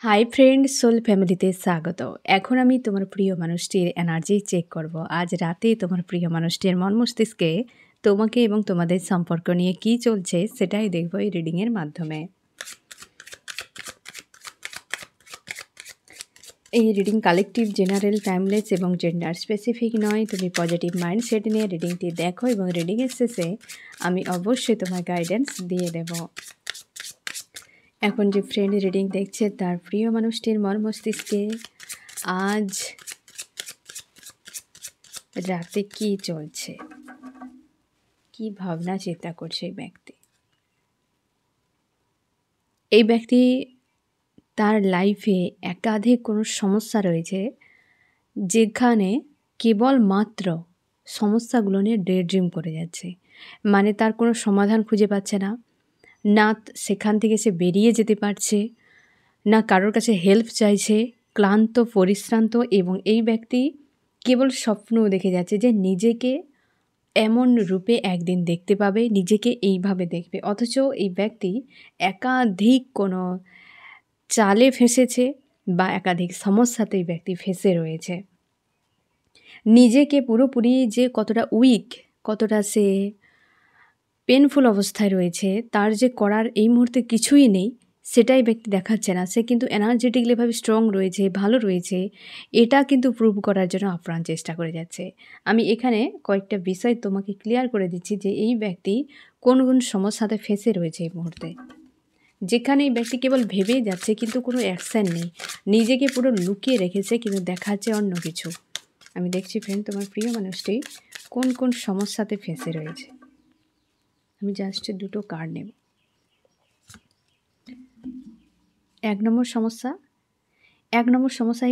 Hi friend, soul ফ্যামিলিতে স্বাগত। এখন আমি তোমার প্রিয় মানুষটির এনার্জি চেক করব। আজ রাতে তোমার প্রিয় মানুষটির মন মস্তিষ্কে তোমাকে এবং তোমাদের সম্পর্ক নিয়ে কি চলছে সেটাই দেখব এই রিডিংয়ের মাধ্যমে। এই রিডিং কালেকটিভ, জেনারেল, টাইমলেস এবং জেন্ডার স্পেসিফিক নয়। তুমি পজিটিভ মাইন্ডসেট নিয়ে রিডিংটি দেখো এবং রিডিংয়ের শেষে আমি অবশ্যই তোমার গাইডেন্স দিয়ে দেব। এখন যে ফ্রেন্ড রিডিং দেখছে তার প্রিয় মানুষটির মন মস্তিষ্কে আজ রাতে কি চলছে, কি ভাবনা চিন্তা করছে এই ব্যক্তি তার লাইফে একাধিক কোনো সমস্যা রয়েছে, যেখানে কেবলমাত্র সমস্যাগুলো নিয়ে ডে ড্রিম করে যাচ্ছে। মানে তার কোনো সমাধান খুঁজে পাচ্ছে না, না সেখান থেকে সে বেরিয়ে যেতে পারছে, না কারোর কাছে হেল্প চাইছে, ক্লান্ত পরিশ্রান্ত। এবং এই ব্যক্তি কেবল স্বপ্ন দেখে যাচ্ছে যে নিজেকে এমন রূপে একদিন দেখতে পাবে, নিজেকে এইভাবে দেখবে। অথচ এই ব্যক্তি একাধিক কোনো চালে ফেঁসেছে বা একাধিক সমস্যাতে এই ব্যক্তি ফেঁসে রয়েছে। নিজেকে পুরোপুরি যে কতটা উইক, কতটা সে পেনফুল অবস্থায় রয়েছে, তার যে করার এই মুহূর্তে কিছুই নেই সেটাই ব্যক্তি দেখাচ্ছে না। সে কিন্তু এনার্জেটিকলিভাবে স্ট্রং রয়েছে, ভালো রয়েছে, এটা কিন্তু প্রুভ করার জন্য আপ্রাণ চেষ্টা করে যাচ্ছে। আমি এখানে কয়েকটা বিষয় তোমাকে ক্লিয়ার করে দিচ্ছি যে এই ব্যক্তি কোন কোন সমস্যাতে ফেঁসে রয়েছে এই মুহূর্তে, যেখানে এই ব্যক্তি কেবল ভেবেই যাচ্ছে কিন্তু কোনো অ্যাকশান নেই, নিজেকে পুরো লুকিয়ে রেখেছে কিন্তু দেখাচ্ছে অন্য কিছু। আমি দেখছি ফ্রেন্ড তোমার প্রিয় মানুষটি কোন কোন সমস্যাতে ফেঁসে রয়েছে। আমি জাস্ট দুটো কার্ড নেব। 1 নম্বর সমস্যা।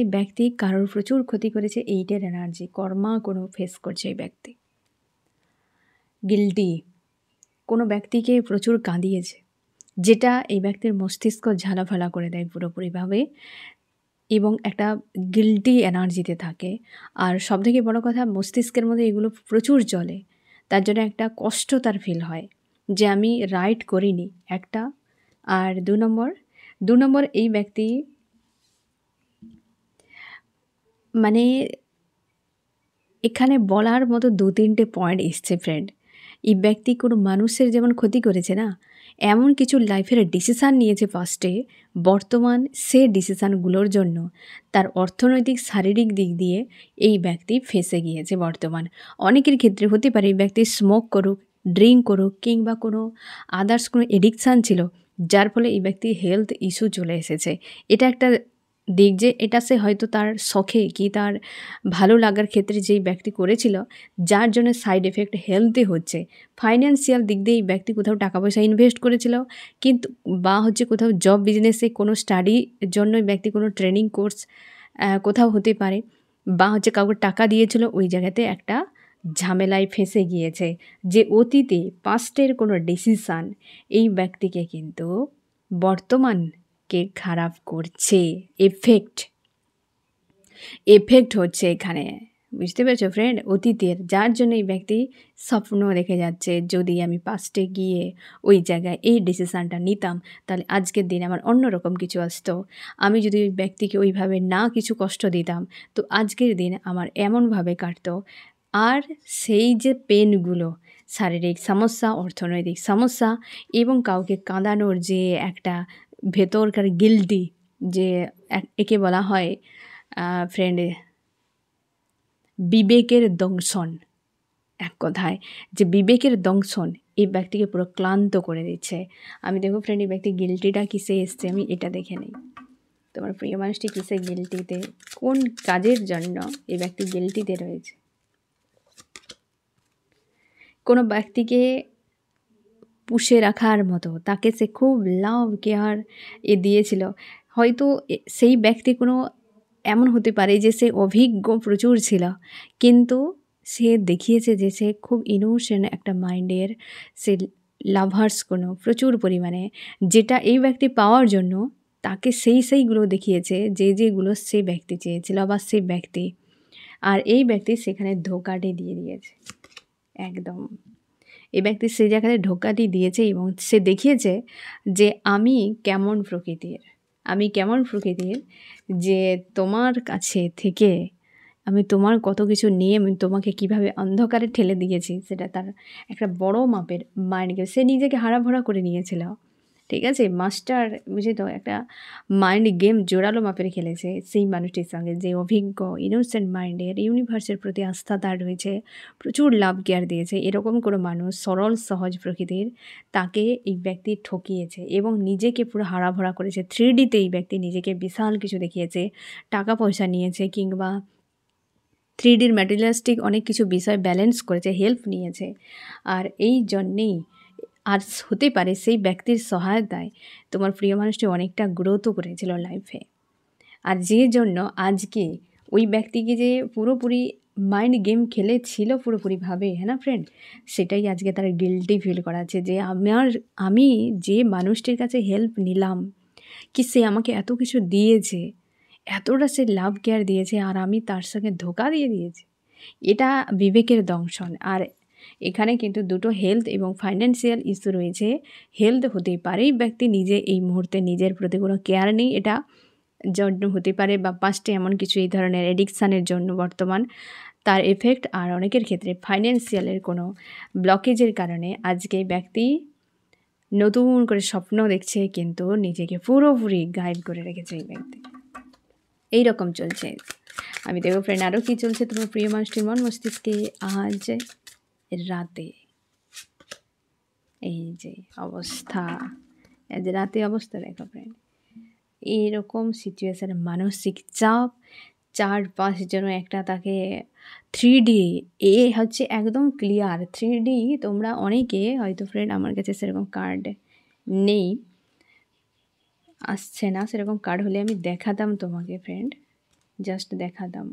এই ব্যক্তি কারোর প্রচুর ক্ষতি করেছে, এইটের এনার্জি, কর্মা কোনো ফেস করছে এই ব্যক্তি। গিল্টি, কোনো ব্যক্তিকে প্রচুর কাঁদিয়েছে, যেটা এই ব্যক্তির মস্তিষ্ক ঝালাফালা করে দেয় পুরোপুরিভাবে এবং একটা গিল্টি এনার্জিতে থাকে। আর সবথেকে বড় কথা, মস্তিষ্কের মধ্যে এগুলো প্রচুর চলে, তার জন্য একটা কষ্ট তার ফিল হয় যে আমি রাইট করিনি একটা। আর 2 নম্বর এই ব্যক্তি মানে এখানে বলার মতো 2-3টে পয়েন্ট এসছে ফ্রেন্ড। এই ব্যক্তি কোনো মানুষের যেমন ক্ষতি করেছে না, এমন কিছু লাইফের ডিসিশান নিয়েছে ফার্স্টে, বর্তমান সে ডিসিশানগুলোর জন্য তার অর্থনৈতিক শারীরিক দিক দিয়ে এই ব্যক্তি ফেঁসে গিয়েছে বর্তমান। অনেকের ক্ষেত্রে হতে পারে এই ব্যক্তি স্মোক করুক, ড্রিঙ্ক করুক, কিংবা কোনো আদার্স কোনো এডিকশান ছিল, যার ফলে এই ব্যক্তি হেলথ ইস্যু চলে এসেছে। এটা একটা দিক যে এটা সে হয়তো তার শখে কি তার ভালো লাগার ক্ষেত্রে যেই ব্যক্তি করেছিল, যার জন্য সাইড এফেক্ট হেলথে হচ্ছে। ফাইন্যান্সিয়াল দিক দিয়ে এই ব্যক্তি কোথাও টাকা পয়সা ইনভেস্ট করেছিল, কিন্তু বা কোথাও জব বিজনেসে কোনো স্টাডির জন্য এই ব্যক্তি কোনো ট্রেনিং কোর্স কোথাও হতে পারে, বা কাউকে টাকা দিয়েছিল, ওই জায়গাতে একটা ঝামেলায় ফেঁসে গিয়েছে। যে অতীতে পাস্টের কোনো ডিসিশান এই ব্যক্তিকে কিন্তু বর্তমানকে খারাপ করছে, এফেক্ট হচ্ছে এখানে। বুঝতে পেরেছো ফ্রেন্ড? অতীতের, যার জন্য এই ব্যক্তি স্বপ্ন দেখে যাচ্ছে, যদি আমি পাস্টে গিয়ে ওই জায়গায় এই ডিসিশানটা নিতাম তাহলে আজকের দিন আমার অন্যরকম কিছু আসতো। আমি যদি ওই ব্যক্তিকে ওইভাবে না কিছু কষ্ট দিতাম তো আজকের দিন আমার এমনভাবে কাটতো। আর সেই যে পেনগুলো, শারীরিক সমস্যা, অর্থনৈতিক সমস্যা এবং কাউকে কাঁদানোর যে একটা ভেতরকার গিল্টি, যে একে বলা হয় ফ্রেন্ড বিবেকের দংশন, এক কথায় যে বিবেকের দংশন এই ব্যক্তিকে পুরো ক্লান্ত করে দিচ্ছে। আমি দেখো ফ্রেন্ড এই ব্যক্তি গিল্টিটা কিসে এসছে, আমি এটা দেখে নিই। তোমার প্রিয় মানুষটি কিসে গিল্টিতে, কোন কাজের জন্য এই ব্যক্তি গিল্টিতে রয়েছে। কোনো ব্যক্তিকে পুষে রাখার মতো তাকে সে খুব লাভ কেয়ার দিয়েছিল, হয়তো সেই ব্যক্তি কোনো এমন হতে পারে যে সে অভিজ্ঞ প্রচুর ছিল, কিন্তু সে দেখিয়েছে যে সে খুব ইনোসেন্ট একটা মাইন্ডের, সে লাভার্স কোনো প্রচুর পরিমাণে, যেটা এই ব্যক্তি পাওয়ার জন্য তাকে সেইগুলো দেখিয়েছে যেগুলো সে ব্যক্তি চেয়েছিল বা সে ব্যক্তি। আর এই ব্যক্তি সেখানে ধোকাটি দিয়ে দিয়েছে একদম। এই ব্যক্তি সেই জায়গায় ধোকাটি দিয়েছে এবং সে দেখিয়েছে যে আমি কেমন প্রকৃতির, আমি কেমন প্রকৃতির যে তোমার কাছে থেকে আমি তোমার কত কিছু নিয়ে আমি তোমাকে কিভাবে অন্ধকারে ঠেলে দিয়েছি, সেটা তার একটা বড় মাপের মাইন্ড গেম। সে নিজেকে হারাভরা করে নিয়েছিল, ঠিক আছে? মাস্টার বুঝি তো একটা মাইন্ড গেম জোরালো মাপের খেলেছে সেই মানুষটির সঙ্গে, যে অভিজ্ঞ ইনোসেন্ট মাইন্ডের, ইউনিভার্সের প্রতি আস্থা তার রয়েছে, প্রচুর লাভ কেয়ার দিয়েছে। এরকম কোনো মানুষ সরল সহজ প্রকৃতির, তাকে এই ব্যক্তি ঠকিয়েছে এবং নিজেকে পুরো হারাভরা করেছে। 3Dতে এই ব্যক্তি নিজেকে বিশাল কিছু দেখিয়েছে, টাকা পয়সা নিয়েছে, কিংবা 3Dর ম্যাটেরিয়ালিস্টিক অনেক কিছু বিষয় ব্যালেন্স করেছে, হেল্প নিয়েছে। আর এই জন্যেই আর হতে পারে সেই ব্যক্তির সহায়তায় তোমার প্রিয় মানুষটি অনেকটা গ্রোথও করেছিল লাইফে। আর যে জন্য আজকে ওই ব্যক্তিকে যে পুরোপুরি মাইন্ড গেম খেলেছিল পুরোপুরিভাবে, হ্যাঁ না ফ্রেন্ড, সেটাই আজকে তারা গিল্টি ফিল করাচ্ছে যে আমি যে মানুষটির কাছে হেল্প নিলাম, কি সে আমাকে এত কিছু দিয়েছে, এতটা সে লাভ কেয়ার দিয়েছে, আর আমি তার সঙ্গে ধোঁকা দিয়ে দিয়েছি। এটা বিবেকের দংশন। আর এখানে কিন্তু দুটো হেলথ এবং ফাইন্যান্সিয়াল ইস্যু রয়েছে। হেলথ হতেই পারে ব্যক্তি নিজে এই মুহূর্তে নিজের প্রতি কোনো কেয়ার নেই, এটা জন্য হতে পারে, বা পাস্টে এমন কিছু এই ধরনের এডিকশানের জন্য বর্তমান তার এফেক্ট। আর অনেকের ক্ষেত্রে ফাইন্যান্সিয়ালের কোনো ব্লকেজের কারণে আজকে ব্যক্তি নতুন করে স্বপ্ন দেখছে, কিন্তু নিজেকে পুরোপুরি গাইড করে রেখেছে এই ব্যক্তি। এই রকম চলছে। আমি দেখো ফ্রেন্ড, আরও কী চলছে তোমার প্রিয় মানুষটির মন মস্তিষ্কে আজ রাতে। এই যে অবস্থা, আজ রাতে অবস্থা দেখো ফ্রেন্ড, এইরকম সিচুয়েশানে মানসিক চাপ, 4-5 যেন একটা তাকে 3D এ হচ্ছে একদম ক্লিয়ার 3D। তোমরা অনেকে হয়তো ফ্রেন্ড, আমার কাছে সেরকম কার্ড নেই, আসছে না, সেরকম কার্ড হলে আমি দেখাতাম তোমাকে ফ্রেন্ড, জাস্ট দেখাতাম।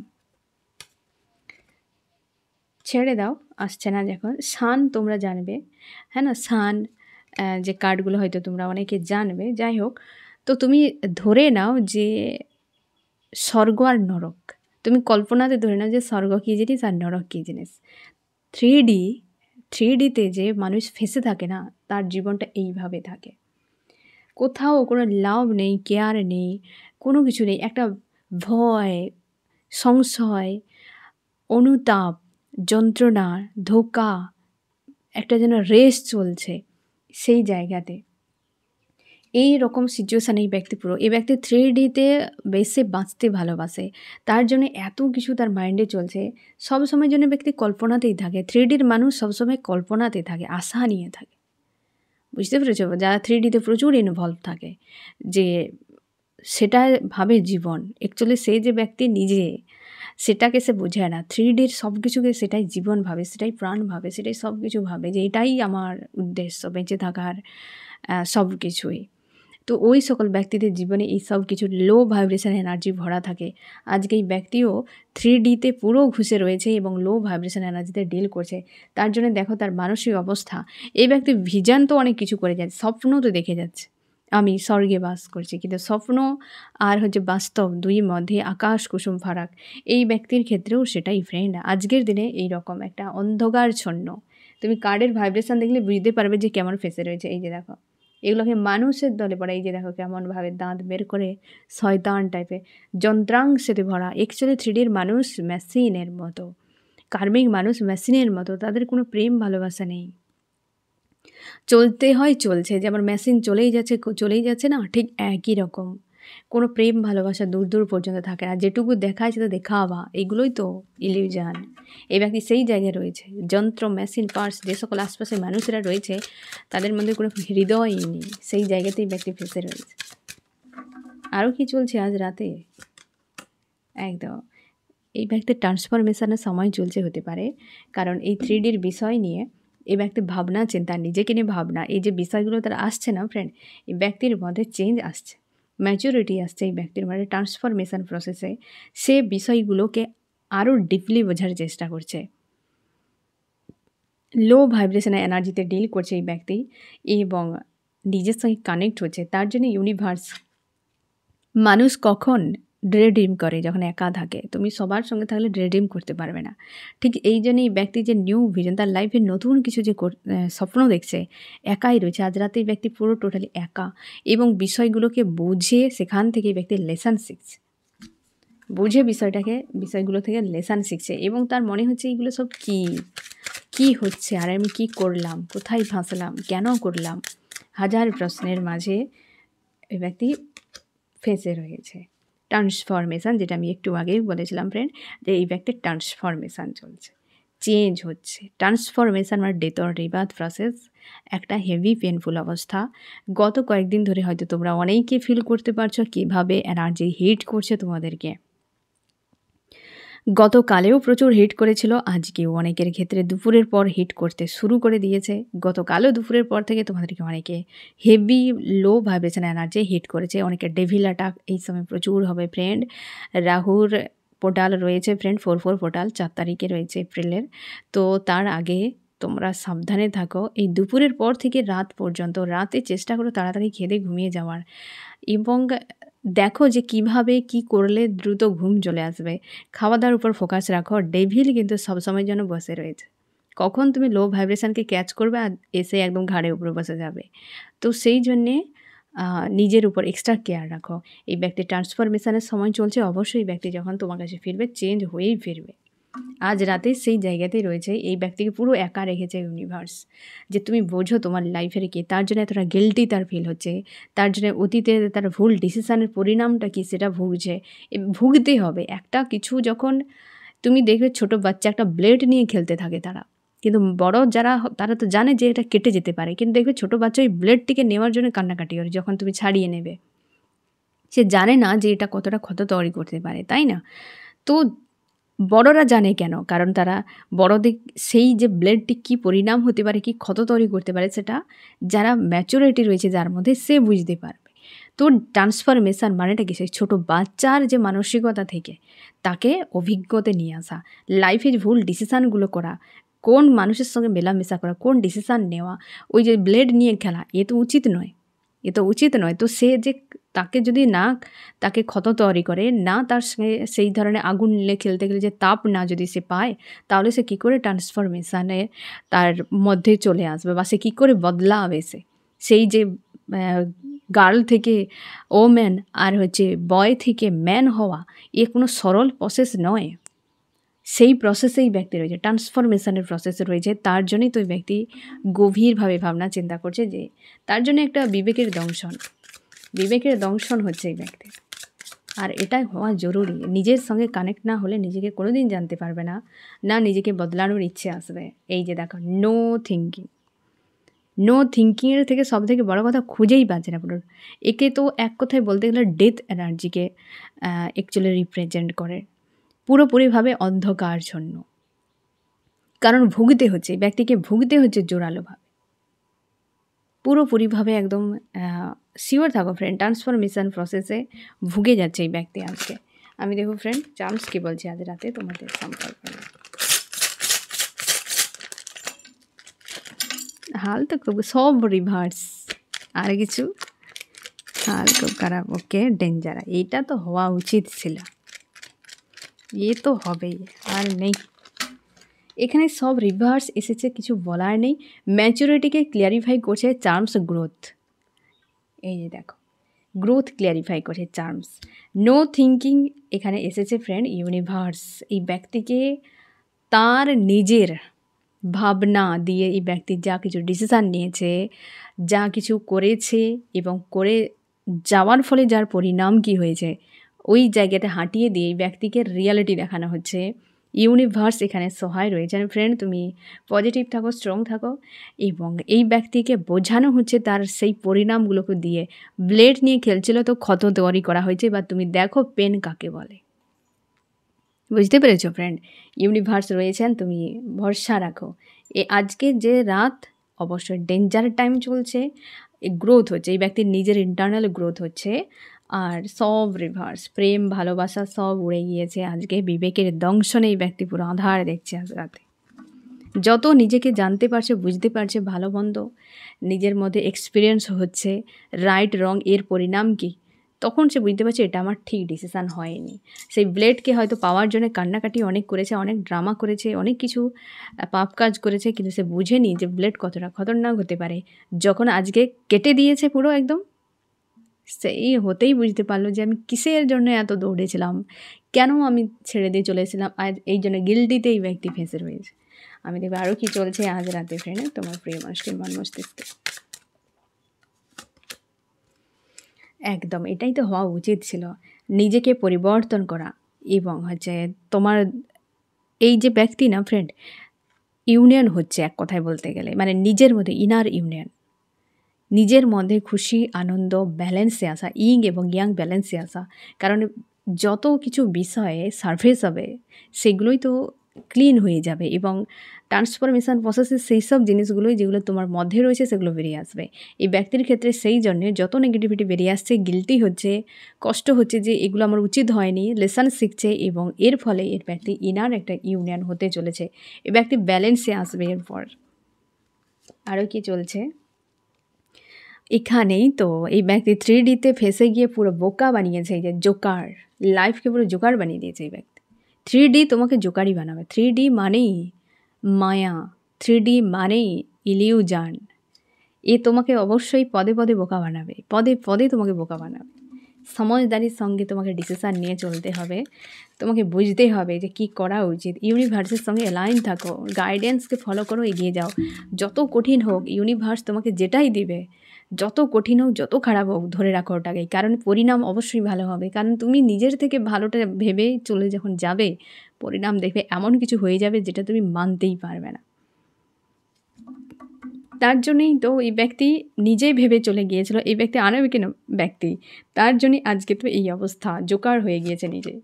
ছেড়ে দাও, আসছে না যখন। সান তোমরা জানবে, হ্যাঁ না, সান যে কার্ডগুলো হয়তো তোমরা অনেকে জানবে। যাই হোক, তো তুমি ধরে নাও যে স্বর্গ আর নরক, তুমি কল্পনাতে ধরে নাও যে স্বর্গ কী জিনিস আর নরক কী জিনিস। 3Dতে যে মানুষ ফেঁসে থাকে না, তার জীবনটা এইভাবে থাকে। কোথাও কোনো লাভ নেই, কেয়ার নেই, কোনো কিছু নেই। একটা ভয়, সংশয়, অনুতাপ, যন্ত্রণা, ধোঁকা, একটা যেন রেস চলছে সেই জায়গাতে। এই রকম সিচুয়েশানে এই ব্যক্তি পুরো, এই ব্যক্তি 3Dতে বেশি বাঁচতে ভালোবাসে, তার জন্য এত কিছু তার মাইন্ডে চলছে। সবসময়ের জন্য ব্যক্তি কল্পনাতেই থাকে। 3Dর মানুষ সবসময় কল্পনাতে থাকে, আশা নিয়ে থাকে, বুঝতে পেরেছো? যারা 3Dতে প্রচুর ইনভলভ থাকে, যে সেটা ভাবে জীবন। অ্যাকচুয়ালি সেই যে ব্যক্তি নিজে সেটাকে সে বোঝায় না, 3Dর সব কিছুকে সেটাই জীবন ভাবে, সেটাই প্রাণ ভাবে, সেটাই সব কিছু ভাবে, যে এটাই আমার উদ্দেশ্য বেঁচে থাকার, সব কিছুই। তো ওই সকল ব্যক্তিদের জীবনে এই সব কিছু লো ভাইব্রেশন এনার্জি ভরা থাকে। আজকে এই ব্যক্তিও 3Dতে পুরো ঘুষে রয়েছে এবং লো ভাইব্রেশন এনার্জিতে ডিল করছে। তার জন্য দেখো তার মানসিক অবস্থা, এই ব্যক্তি ভিজন তো অনেক কিছু করে যাচ্ছে, স্বপ্ন তো দেখে যাচ্ছে আমি স্বর্গে বাস করছি, কিন্তু স্বপ্ন আর হচ্ছে বাস্তব দুইয়ের মধ্যে আকাশ কুসুম ফারাক। এই ব্যক্তির ক্ষেত্রেও সেটাই ফ্রেন্ড। আজকের দিনে এই রকম একটা অন্ধকারচ্ছন্ন, তুমি কার্ডের ভাইব্রেশন দেখলে বুঝতে পারবে যে কেমন ফেসে রয়েছে। এই যে দেখো, এগুলোকে মানুষের দলে পড়ে। এই যে দেখো কেমনভাবে দাঁত বের করে শয়তান টাইপের যন্ত্রাংশেতে ভরা। অ্যাকচুয়ালি 3Dর মানুষ মেশিনের মতো, কার্মিক মানুষ মেশিনের মতো, তাদের কোনো প্রেম ভালোবাসা নেই। চলতে হয় চলছে, যেমন মেশিন চলেই যাচ্ছে না, ঠিক একই রকম। কোনো প্রেম ভালোবাসা দূর দূর পর্যন্ত থাকে না, যেটুকু দেখায় সেটা দেখাওয়া, এগুলোই তো ইলিউশন। এই ব্যক্তি সেই জায়গায় রয়েছে, যন্ত্র, মেশিন, পার্টস, যে সকল আশপাশে মানুষেরা রয়েছে তাদের মধ্যে কোনো হৃদয়ই নেই, সেই জায়গাতেই ব্যক্তি ফেসে রয়েছে। আরও কি চলছে আজ রাতে, একদম এই ব্যক্তির ট্রান্সফরমেশনের সময় চলছে হতে পারে, কারণ এই 3Dর বিষয় নিয়ে এই ব্যক্তির ভাবনা চিন্তা, নিজেকে নিয়ে ভাবনা, এই যে বিষয়গুলো তার আসছে না ফ্রেন্ড, এই ব্যক্তির মধ্যে চেঞ্জ আসছে, ম্যাচুরিটি আসছে এই ব্যক্তির মধ্যে ট্রান্সফরমেশন প্রসেসে। সে বিষয়গুলোকে আরও ডিপলি বোঝার চেষ্টা করছে, লো ভাইব্রেশনের এনার্জিতে ডিল করছে এই ব্যক্তি এবং নিজের সঙ্গে কানেক্ট হচ্ছে। তার জন্য ইউনিভার্স, মানুষ কখন ডে ড্রিম করে যখন একা থাকে। তুমি সবার সঙ্গে থাকলে ডে ড্রিম করতে পারবে না। ঠিক এই জন্যই এই ব্যক্তি যে নিউ ভিশন, তার লাইফে নতুন কিছু যে স্বপ্ন দেখছে, একাই রয়েছে। আজ রাতে এই ব্যক্তি পুরো টোটালি একা এবং বিষয়গুলোকে বুঝে সেখান থেকে এই ব্যক্তি লেসন শিখছে। বুঝে বিষয়গুলো থেকে লেসন শিখছে এবং তার মনে হচ্ছে এইগুলো সব কী হচ্ছে, আর আমি কী করলাম, কোথায় ফাঁসলাম, কেন করলাম, হাজার প্রশ্নের মাঝে এই ব্যক্তি ফেঁসে রয়েছে। ট্রান্সফরমেশান, যেটা আমি একটু আগেই বলেছিলাম ফ্রেন্ড, যে এই ব্যক্তির ট্রান্সফরমেশান চলছে, চেঞ্জ হচ্ছে। ট্রান্সফরমেশান মানে ডেথ অর রিবার্থ প্রসেস, একটা হেভি পেনফুল অবস্থা। গত কয়েকদিন ধরে হয়তো তোমরা অনেকে ফিল করতে পারছো কীভাবে এনার্জি হিট করছে তোমাদেরকে। গতকালেও প্রচুর হিট করেছিল, আজকেও অনেকের ক্ষেত্রে দুপুরের পর হিট করতে শুরু করে দিয়েছে। গতকালও দুপুরের পর থেকে তোমাদেরকে অনেকে হেভি লো ভাইব্রেশন এনার্জি হিট করেছে। অনেকে ডেভিল অ্যাটাক এই সময় প্রচুর হবে ফ্রেন্ড। রাহুর পোর্টাল রয়েছে ফ্রেন্ড, 4/4 পোর্টাল 4 তারিখে রয়েছে এপ্রিলের। তো তার আগে তোমরা সাবধানে থাকো। এই দুপুরের পর থেকে রাত পর্যন্ত, রাতে চেষ্টা করো তাড়াতাড়ি খেয়ে ঘুমিয়ে যাওয়ার এবং দেখো যে কিভাবে কি করলে দ্রুত ঘুম চলে আসবে। খাওয়া দাওয়ার উপর ফোকাস রাখো। ডেভিল কিন্তু সবসময়ের জন্য বসে রয়েছে। কখন তুমি লো ভাইব্রেশনকে ক্যাচ করবে আর এসে একদম ঘাড়ের উপরে বসে যাবে। তো সেই জন্যে নিজের উপর এক্সট্রা কেয়ার রাখো। এই ব্যক্তি ট্রান্সফরমেশনের সময় চলছে, অবশ্যই এই ব্যক্তি যখন তোমার কাছে ফিরবে চেঞ্জ হয়েই ফিরবে। আজ রাতে সেই জায়গাতেই রয়েছে। এই ব্যক্তিকে পুরো একা রেখেছে ইউনিভার্স, যে তুমি বোঝো তোমার লাইফের কি, তার জন্য এতটা গিল্টি তার ফিল হচ্ছে, তার জন্য অতীতে তার ভুল ডিসিশানের পরিণামটা কি সেটা ভুগছে, ভুগতে হবে। একটা কিছু যখন তুমি দেখবে ছোট বাচ্চা একটা ব্লেড নিয়ে খেলতে থাকে তারা, কিন্তু বড় যারা তারা তো জানে যে এটা কেটে যেতে পারে, কিন্তু দেখবে ছোট বাচ্চা ওই ব্লেডটিকে নেওয়ার জন্য কান্নাকাটি করে যখন তুমি ছাড়িয়ে নেবে। সে জানে না যে এটা কতটা ক্ষত তৈরি করতে পারে, তাই না? তো বড়রা জানে কেন? কারণ তারা বড়দের সেই যে ব্লেডটি কী পরিণাম হতে পারে, কী ক্ষত তৈরি করতে পারে, সেটা যারা ম্যাচুরিটি রয়েছে যার মধ্যে সে বুঝতে পারবে। তো ট্রান্সফরমেশান মানেটা কি? সেই ছোটো বাচ্চার যে মানসিকতা থেকে তাকে অভিজ্ঞতা নিয়ে আসা, লাইফে ভুল ডিসিশানগুলো করা, কোন মানুষের সঙ্গে মেলামেশা করা, কোন ডিসিশান নেওয়া, ওই যে ব্লেড নিয়ে খেলা, এ তো উচিত নয়, এ তো উচিত নয়। তো সে যে তাকে যদি না তাকে ক্ষত তৈরি করে, না তার সঙ্গে সেই ধরনের আগুন নিয়ে খেলতে গেলে যে তাপ না যদি সে পায়, তাহলে সে কী করে ট্রান্সফরমেশানে তার মধ্যে চলে আসবে, বা সে কী করে বদলাবে? সেই যে গার্ল থেকে ওম্যান আর হচ্ছে বয় থেকে ম্যান হওয়া, এ কোনো সরল প্রসেস নয়। সেই প্রসেসেই ব্যক্তি রয়েছে, ট্রান্সফরমেশানের প্রসেসে রয়েছে। তার জন্যই তো ওই ব্যক্তি গভীরভাবে ভাবনা চিন্তা করছে, যে তার জন্য একটা বিবেকের দংশন হচ্ছে এই ব্যক্তির। আর এটাই হওয়া জরুরি। নিজের সঙ্গে কানেক্ট না হলে নিজেকে কোনো দিন জানতে পারবে না, না নিজেকে বদলানোর ইচ্ছে আসবে। এই যে দেখো, নো থিঙ্কিংয়ের থেকে সবথেকে বড় কথা খুঁজেই পাচ্ছে না পুরো। একে তো এক কথায় বলতে গেলে ডেথ এনার্জিকে অ্যাকচুয়ালি রিপ্রেজেন্ট করে, পুরোপুরিভাবে অন্ধকারচ্ছন্ন। কারণ ভুগতে হচ্ছে, ব্যক্তিকে ভুগতে হচ্ছে জোরালোভাবে, পুরোপুরিভাবে একদম শিওর থাকো ফ্রেন্ড, ট্রান্সফরমেশান প্রসেসে ভুগে যাচ্ছে এই ব্যক্তি আজকে। আমি দেখো ফ্রেন্ড চার্মস কী বলছি আজ রাতে তোমাদের সম্পর্কে। হাল তো খুব সব রিভার্স, আর কিছু হাল খুব খারাপ, ওকে ডেঞ্জার। এইটা তো হওয়া উচিত ছিল, এ তো হবেই, আর নেই। এখানে সব রিভার্স এসেছে, কিছু বলার নেই। ম্যাচুরিটিকে ক্লিয়ারিফাই করছে চার্মস গ্রোথ। এই যে দেখো, গ্রোথ ক্লিয়ারিফাই করছে চার্মস। নো থিঙ্কিং এখানে এসেছে ফ্রেন্ড, ইউনিভার্স এই ব্যক্তিকে তার নিজের ভাবনা দিয়ে এই ব্যক্তি যা কিছু ডিসিশান নিয়েছে, যা কিছু করেছে এবং করে যাওয়ার ফলে যার পরিণাম কি হয়েছে, ওই জায়গাটা হাঁটিয়ে দিয়ে এই ব্যক্তিকে রিয়ালিটি দেখানো হচ্ছে। ইউনিভার্স এখানে সহায় রয়েছে ফ্রেন্ড, তুমি পজিটিভ থাকো, স্ট্রং থাকো। এবং এই ব্যক্তিকে বোঝানো হচ্ছে তার সেই পরিণামগুলোকে দিয়ে। ব্লেড নিয়ে খেলছিল তো ক্ষত তৈরি করা হয়েছে, বা তুমি দেখো পেন কাকে বলে। বুঝতে পেরেছো ফ্রেন্ড? ইউনিভার্স রয়েছেন, তুমি ভরসা রাখো। আজকে যে রাত অবশ্যই ডেঞ্জার টাইম চলছে, গ্রোথ হচ্ছে, এই ব্যক্তির নিজের ইন্টারনাল গ্রোথ হচ্ছে। আর সব রিভার্স, প্রেম ভালোবাসা সব উড়ে গিয়েছে আজকে। বিবেকের দংশনে এই ব্যক্তি পুরো আধার দেখছে আজ রাতে। যত নিজেকে জানতে পারছে, বুঝতে পারছে, ভালো মন্দ নিজের মধ্যে এক্সপিরিয়েন্স হচ্ছে, রাইট রং এর পরিণাম কী, তখন সে বুঝতে পারছে এটা আমার ঠিক ডিসিশান হয়নি। সেই ব্লেডকে হয়তো পাওয়ার জন্য কান্নাকাটি অনেক করেছে, অনেক ড্রামা করেছে, অনেক কিছু পাপ কাজ করেছে, কিন্তু সে বুঝেনি যে ব্লেড কতটা খতরনাক হতে পারে। যখন আজকে কেটে দিয়েছে পুরো একদম, সেই হতেই বুঝতে পারলো যে আমি কিসের জন্য এত দৌড়েছিলাম, কেন আমি ছেড়ে দিয়ে চলে এসেছিলাম, আর এই জন্য গিল্টিতে এই ব্যক্তি ফেঁসে রয়েছে। আমি দেখবো আরও কি চলছে আজ রাতে ফ্রেন্ড তোমার প্রিয় মানুষটির মন মস্তিষ্কে। একদম এটাই তো হওয়া উচিত ছিল, নিজেকে পরিবর্তন করা। এবং হচ্ছে তোমার এই যে ব্যক্তি না ফ্রেন্ড, ইউনিয়ন হচ্ছে এক কথায় বলতে গেলে, মানে নিজের মধ্যে ইনার ইউনিয়ন, নিজের মধ্যে খুশি আনন্দ ব্যালেন্সে আসা, ইং এবং ইয়াং ব্যালেন্সে আসা। কারণ যত কিছু বিষয়ে সারফেস হবে সেগুলোই তো ক্লিন হয়ে যাবে, এবং ট্রান্সফরমেশান প্রসেসে সেই সব জিনিসগুলোই যেগুলো তোমার মধ্যে রয়েছে সেগুলো বেরিয়ে আসবে। এই ব্যক্তির ক্ষেত্রে সেই জন্যে যত নেগেটিভিটি বেরিয়ে আসছে, গিল্টি হচ্ছে, কষ্ট হচ্ছে যে এগুলো আমার উচিত হয়নি, লেসন শিখছে, এবং এর ফলে এর ব্যক্তি ইনার একটা ইউনিয়ন হতে চলেছে। এই ব্যক্তি ব্যালেন্সে আসবে এরপর। আরও কি চলছে এখানেই তো, এই ব্যক্তি 3Dতে ফেসে গিয়ে পুরো বোকা বানিয়েছে, এই যে জোকার, লাইফকে পুরো জোকার বানিয়ে দিয়েছে এই ব্যক্তি। 3D তোমাকে জোকারই বানাবে। 3D মানেই মায়া, 3D মানেই ইলিউজান। এ তোমাকে অবশ্যই পদে পদে বোকা বানাবে, পদে পদে তোমাকে বোকা বানাবে। সমঝদারির সঙ্গে তোমাকে ডিসিশান নিয়ে চলতে হবে, তোমাকে বুঝতে হবে যে কী করা উচিত। ইউনিভার্সের সঙ্গে অ্যালাইন থাকো, গাইডেন্সকে ফলো করো, এগিয়ে যাও। যত কঠিন হোক ইউনিভার্স তোমাকে যেটাই দিবে, যত কঠিন হোক যত খারাপ হোক, ধরে রাখো ওটাকেই, কারণ পরিণাম অবশ্যই ভালো হবে। কারণ তুমি নিজের থেকে ভালোটা ভেবে চলে যখন যাবে, পরিণাম দেখবে এমন কিছু হয়ে যাবে যেটা তুমি মানতেই পারবে না। তার জন্যই তো এই ব্যক্তি নিজেই ভেবে চলে গিয়েছিল, এই ব্যক্তি আনবিকেন ব্যক্তি, তার জন্যই আজকে তো এই অবস্থা, জোকার হয়ে গিয়েছে নিজে।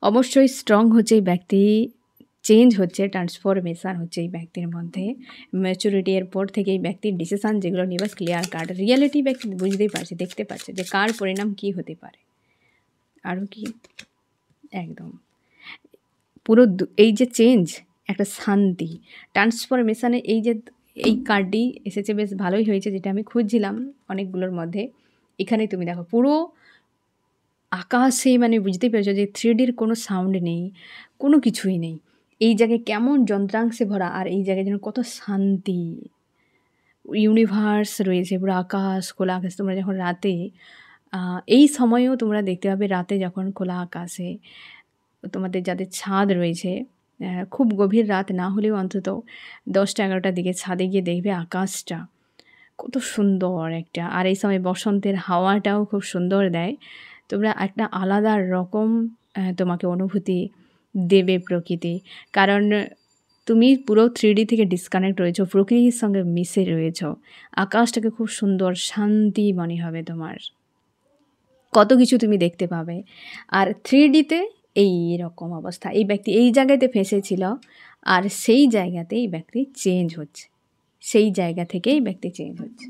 অবশ্যই স্ট্রং হচ্ছে এই ব্যক্তি, চেঞ্জ হচ্ছে, ট্রান্সফরমেশান হচ্ছে এই ব্যক্তির মধ্যে। ম্যাচুরিটি এর পর থেকে এই ব্যক্তির ডিসিশান যেগুলো নিয়ে বাস ক্লিয়ার কাট, রিয়ালিটি ব্যক্তি বুঝতেই পারছে, দেখতে পাচ্ছে যে কার পরিণাম কী হতে পারে। আরও কি একদম পুরো এই যে চেঞ্জ, একটা শান্তি, ট্রান্সফরমেশানে এই কার্ডটি এসেছে, বেশ ভালোই হয়েছে, যেটা আমি খুঁজছিলাম অনেকগুলোর মধ্যে। এখানে তুমি দেখো পুরো আকাশে, মানে বুঝতেই পেরেছো যে 3Dর কোনো সাউন্ড নেই, কোনো কিছুই নেই। এই জায়গায় কেমন যন্ত্রাংশে ভরা, আর এই জায়গায় যেন কত শান্তি, ইউনিভার্স রয়েছে, পুরো আকাশ, খোলা আকাশ। তোমরা যখন রাতে এই সময়েও তোমরা দেখতে পাবে, রাতে যখন খোলা আকাশে তোমাদের যাদের ছাদ রয়েছে, খুব গভীর রাত না হলেও অন্তত 10টা-11টার দিকে ছাদে গিয়ে দেখবে আকাশটা কত সুন্দর একটা। আর এই সময় বসন্তের হাওয়াটাও খুব সুন্দর দেয়। তোমরা একটা আলাদা রকম তোমাকে অনুভূতি দেবে প্রকৃতি। কারণ তুমি পুরো 3D থেকে ডিসকানেক্ট রয়েছো, প্রকৃতির সঙ্গে মিশে রয়েছো। আকাশটাকে খুব সুন্দর শান্তি মনে হবে তোমার, কত কিছু তুমি দেখতে পাবে। আর 3Dতে এই রকম অবস্থা, এই ব্যক্তি এই জায়গাতে ফেঁসেছিল, আর সেই জায়গাতে এই ব্যক্তি চেঞ্জ হচ্ছে, সেই জায়গা থেকে এই ব্যক্তি চেঞ্জ হচ্ছে।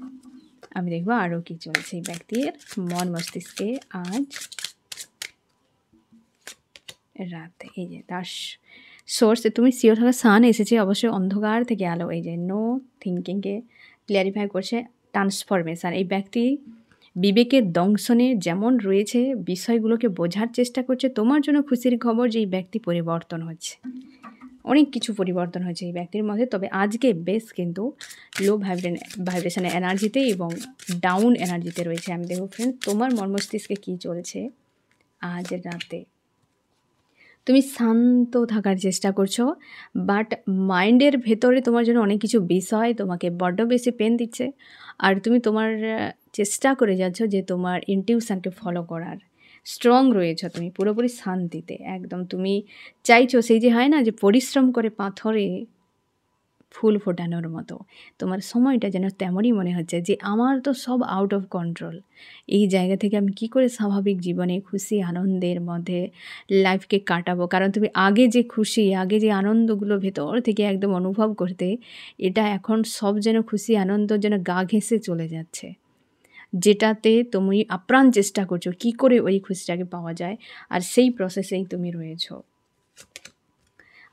আমি দেখবো আরও কি চলছে এই ব্যক্তির মন মস্তিষ্কে আজ রাতে। এই যে তার সোর্স, তুমি শিওর থাকা, সান এসেছে অবশ্যই অন্ধকার থেকে আলো, এই যে নো থিঙ্কিংকে ক্লিয়ারিফাই করছে, ট্রান্সফরমেশান। এই ব্যক্তি বিবেকের দংশনে যেমন রয়েছে, বিষয়গুলোকে বোঝার চেষ্টা করছে। তোমার জন্য খুশির খবর যে এই ব্যক্তি পরিবর্তন হচ্ছে, অনেক কিছু পরিবর্তন হয়েছে এই ব্যক্তির মধ্যে। তবে আজকে বেশ কিন্তু লো ভাইব্রেশনের এনার্জিতে এবং ডাউন এনার্জিতে রয়েছে। আমি দেখো ফ্রেন্ড, তোমার মন মস্তিষ্কে কী চলছে আজ রাতে। তুমি শান্ত থাকার চেষ্টা করছো, বাট মাইন্ডের ভেতরে তোমার জন্য অনেক কিছু বিষয় তোমাকে বড্ড বেশি পেন দিচ্ছে। আর তুমি তোমার চেষ্টা করে যাচ্ছ যে তোমার ইনটিউশনকে ফলো করার, স্ট্রং রয়েছ তুমি পুরোপুরি শান্তিতে একদম। তুমি চাইছো সেই যে হয় না যে পরিশ্রম করে পাথরে ফুল ফোটানোর মতো, তোমার সময়টা যেন তেমনই মনে হচ্ছে যে আমার তো সব আউট অফ কন্ট্রোল। এই জায়গা থেকে আমি কি করে স্বাভাবিক জীবনে খুশি আনন্দের মধ্যে লাইফকে কাটাবো। কারণ তুমি আগে যে খুশি, আগে যে আনন্দগুলো ভেতর থেকে একদম অনুভব করতে, এটা এখন সব যেন খুশি আনন্দ যেন গা ঘেঁষে চলে যাচ্ছে, যেটাতে তুমি আপ্রাণ চেষ্টা করছো কি করে ওই খুশিটাকে পাওয়া যায়। আর সেই প্রসেসেই তুমি রয়েছো।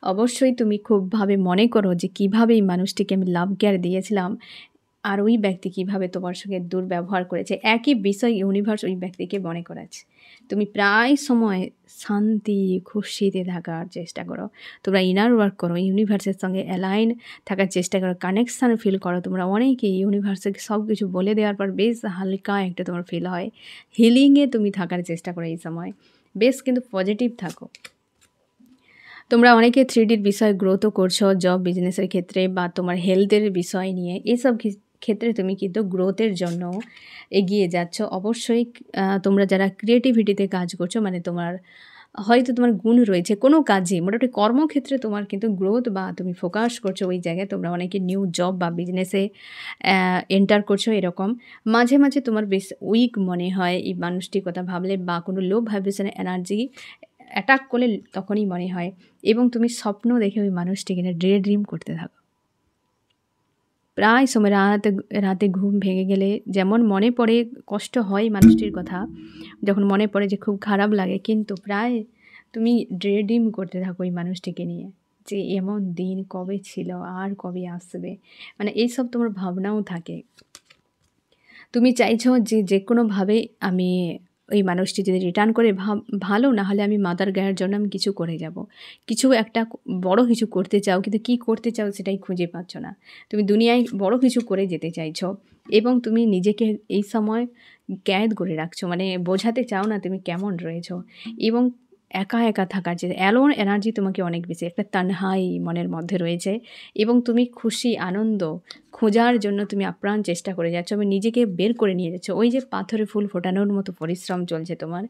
অবশ্যই তুমি খুবভাবে মনে করো যে কীভাবে এই মানুষটিকে আমি লাভ কেয়ার দিয়েছিলাম, আর ওই ব্যক্তি কীভাবে তোমার সঙ্গে দুর্ব্যবহার করেছে, একই বিষয় ইউনিভার্স ওই ব্যক্তিকে মনে করাচ্ছে। তুমি প্রায় সময় শান্তি খুশিতে থাকার চেষ্টা করো, তোমরা ইনার ওয়ার্ক করো, ইউনিভার্সের সঙ্গে অ্যালাইন থাকার চেষ্টা করো, কানেকশান ফিল করো। তোমরা অনেকেই ইউনিভার্সকে সব কিছু বলে দেওয়ার পর বেশ হালকা একটা তোমার ফিল হয়। হিলিংয়ে তুমি থাকার চেষ্টা করো এই সময়, বেশ কিন্তু পজিটিভ থাকো। তোমরা অনেকে 3Dর বিষয়ে গ্রোথও করছো, জব বিজনেসের ক্ষেত্রে বা তোমার হেলথের বিষয় নিয়ে, এসব ক্ষেত্রে তুমি কিন্তু গ্রোথের জন্য এগিয়ে যাচ্ছ। অবশ্যই তোমরা যারা ক্রিয়েটিভিটিতে কাজ করছো, মানে তোমার হয়তো তোমার গুণ রয়েছে কোনো কাজে, মোটামুটি কর্মক্ষেত্রে তোমার কিন্তু গ্রোথ বা তুমি ফোকাস করছো ওই জায়গায়। তোমরা অনেকে নিউ জব বা বিজনেসে এন্টার করছো। এরকম মাঝে মাঝে তোমার বেশ উইক মনে হয় এই মানুষটির কথা ভাবলে, বা কোনো লো ভাইব্রেশনের এনার্জি অ্যাটাক করলে তখনই মনে হয়, এবং তুমি স্বপ্ন দেখে ওই মানুষটিকে নিয়ে ডে ড্রিম করতে থাকো। প্রায় সময় রাতে ঘুম ভেঙে গেলে যেমন মনে পড়ে, কষ্ট হয় মানুষটির কথা যখন মনে পড়ে যে খুব খারাপ লাগে, কিন্তু প্রায় তুমি ডে ড্রিম করতে থাকো ওই মানুষটিকে নিয়ে, যে এমন দিন কবে ছিল আর কবে আসবে, মানে এইসব তোমার ভাবনাও থাকে। তুমি চাইছো যে কোনোভাবে আমি ওই মানুষটি যদি রিটার্ন করে ভালো, না হলে আমি মাদার গায়ের জন্য আমি কিছু করে যাব। কিছু একটা বড় কিছু করতে চাও, কিন্তু কী করতে চাও সেটাই খুঁজে পাচ্ছ না। তুমি দুনিয়ায় বড় কিছু করে যেতে চাইছো, এবং তুমি নিজেকে এই সময় ক্যাদ করে রাখছো, মানে বোঝাতে চাও না তুমি কেমন রয়েছো, এবং একা একা থাকার যে অ্যালোন এনার্জি তোমাকে অনেক বেশি, একটা তানহাই মনের মধ্যে রয়েছে, এবং তুমি খুশি আনন্দ খোঁজার জন্য তুমি আপ্রাণ চেষ্টা করে যাচ্ছ এবং নিজেকে বের করে নিয়ে যাচ্ছ। ওই যে পাথরে ফুল ফোটানোর মতো পরিশ্রম চলছে তোমার,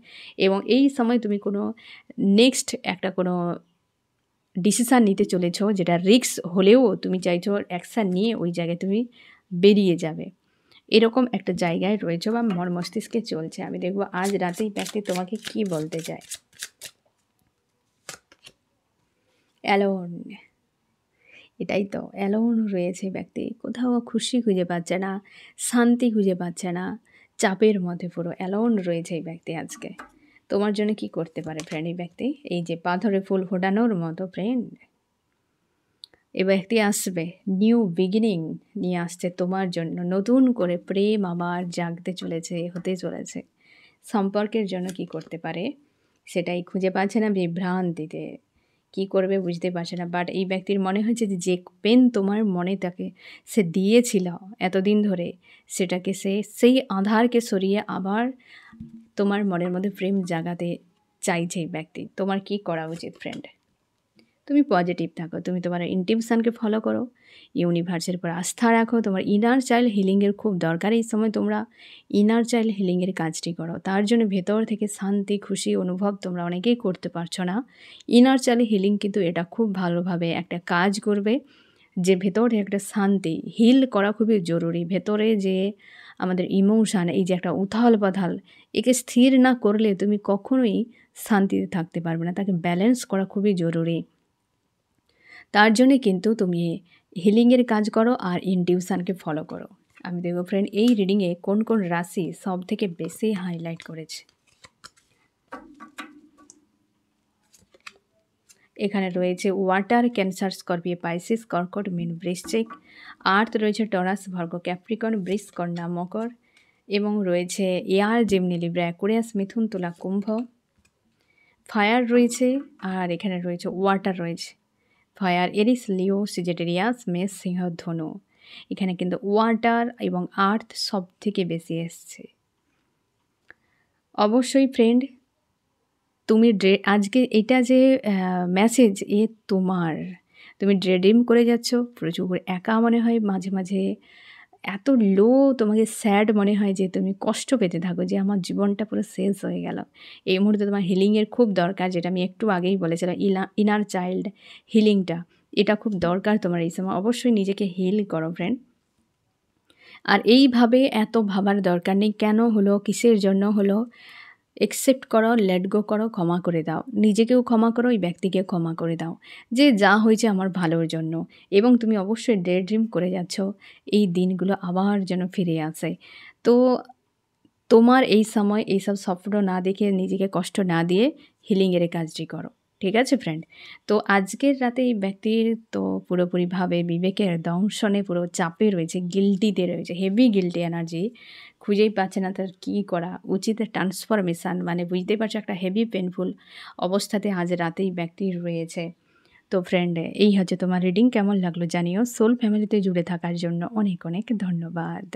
এবং এই সময় তুমি কোনো নেক্সট একটা কোনো ডিসিশান নিতে চলেছ, যেটা রিস্ক হলেও তুমি চাইছো অ্যাকশান নিয়ে ওই জায়গায় তুমি বেরিয়ে যাবে। এরকম একটা জায়গায় রয়েছে বা মস্তিষ্কে চলছে। আমি দেখব আজ রাতেই ব্যক্তি তোমাকে কি বলতে চায়। অ্যালোন, এটাই তো অ্যালোন রয়েছে ব্যক্তি, কোথাও খুশি খুঁজে পাচ্ছে না, শান্তি খুঁজে পাচ্ছে না, চাপের মধ্যে পুরো অ্যালোন রয়েছে এই ব্যক্তি। আজকে তোমার জন্য কি করতে পারে ফ্রেন্ড এই ব্যক্তি? এই যে পাথরে ফুল ফোটানোর মতো ফ্রেন্ড, এই ব্যক্তি আসবে নিউ বিগিনিং নিয়ে আসছে তোমার জন্য, নতুন করে প্রেম আবার জাগতে চলেছে, হতে চলেছে। সম্পর্কের জন্য কি করতে পারে সেটাই খুঁজে পাচ্ছে না, বিভ্রান্তিতে কি করবে বুঝতে পারছে না। বাট এই ব্যক্তির মনে হয়েছে যে পেন তোমার মনে তাকে সে দিয়েছিল এতদিন ধরে, সেটাকে সে সেই আধারকে সরিয়ে আবার তোমার মনের মধ্যে প্রেম জাগাতে চাইছে এই ব্যক্তি। তোমার কি করা উচিত ফ্রেন্ড? তুমি পজিটিভ থাকো, তুমি তোমার ইনটিউশনকে ফলো করো, ইউনিভার্সের উপর আস্থা রাখো। তোমার ইনার চাইল্ড হিলিংয়ের খুব দরকার এই সময়, তোমরা ইনার চাইল্ড হিলিংয়ের কাজটি করো। তার জন্য ভেতর থেকে শান্তি খুশি অনুভব তোমরা অনেকেই করতে পারছো না। ইনার চাইল্ড হিলিং কিন্তু এটা খুব ভালোভাবে একটা কাজ করবে, যে ভেতরে একটা শান্তি হিল করা খুবই জরুরি। ভেতরে যে আমাদের ইমোশান, এই যে একটা উথাল পাথাল, একে স্থির না করলে তুমি কখনোই শান্তিতে থাকতে পারবে না, তাকে ব্যালেন্স করা খুবই জরুরি। তার জন্যে কিন্তু তুমি হিলিংয়ের কাজ করো আর ইনটিউশনকে ফলো করো। আমি দেখব ফ্রেন্ড এই রিডিংয়ে কোন কোন রাশি সব থেকে বেশি হাইলাইট করেছে। এখানে রয়েছে ওয়াটার, ক্যান্সার, স্করপিও, পাইসিস, কর্কট, মীন, বৃশ্চিক। আর্থ রয়েছে টরাস, ভার্গ, ক্যাপ্রিকন, বৃষ, কন্যা, মকর, এবং রয়েছে এয়ার, জেমিনি, লিব্রা, অ্যাকুয়ারিয়াস, মিথুন, তুলা, কুম্ভ। ফায়ার রয়েছে, আর এখানে রয়েছে ওয়াটার রয়েছে, ফায়ার, এরিস, লিও, সিজেটেরিয়াস, মেষ, সিংহ, ধনু। এখানে কিন্তু ওয়াটার এবং আর্থ সব থেকে বেশি এসছে। অবশ্যই ফ্রেন্ড তুমি আজকে এটা যে মেসেজ তোমার, তুমি ড্রিম করে যাচ্ছ, প্রচুর একা মনে হয় মাঝে মাঝে, এত লো তোমাকে স্যাড মনে হয় যে তুমি কষ্ট পেতে থাকো যে আমার জীবনটা পুরো শেষ হয়ে গেল। এই মুহূর্তে তোমার হিলিংয়ের খুব দরকার, যেটা আমি একটু আগেই বলেছিলাম, ইনার চাইল্ড হিলিংটা, এটা খুব দরকার তোমার এই সময়। অবশ্যই নিজেকে হিল করো ফ্রেন্ড। আর এইভাবে এত ভাবার দরকার নেই, কেন হলো, কিসের জন্য হলো, একসেপ্ট করো, লেট গো করো, ক্ষমা করে দাও, নিজেকেও ক্ষমা করো, ওই ব্যক্তিকে ক্ষমা করে দাও, যে যা হয়েছে আমার ভালোর জন্য। এবং তুমি অবশ্যই ডে ড্রিম করে যাচ্ছ এই দিনগুলো আবার যেন ফিরে আসে। তো তোমার এই সময় এইসব স্বপ্ন না দেখে, নিজেকে কষ্ট না দিয়ে হিলিংয়ের কাজটি করো। ঠিক আছে ফ্রেন্ড? তো আজকের রাতে এই ব্যক্তির তো পুরোপুরিভাবে বিবেকের দংশনে পুরো চাপে রয়েছে, গিল্টিতে রয়েছে, হেভি গিল্টি এনার্জি। খুঁজেই পাচ্ছে না তার কী করা উচিত। ট্রান্সফরমেশান মানে বুঝতেই পারছো একটা হেভি পেইনফুল অবস্থাতে আজ রাতেই ব্যক্তি রয়েছে। তো ফ্রেন্ড এই হচ্ছে তোমার রিডিং। কেমন লাগলো জানিও। সোল ফ্যামিলিতে জুড়ে থাকার জন্য অনেক, অনেক ধন্যবাদ।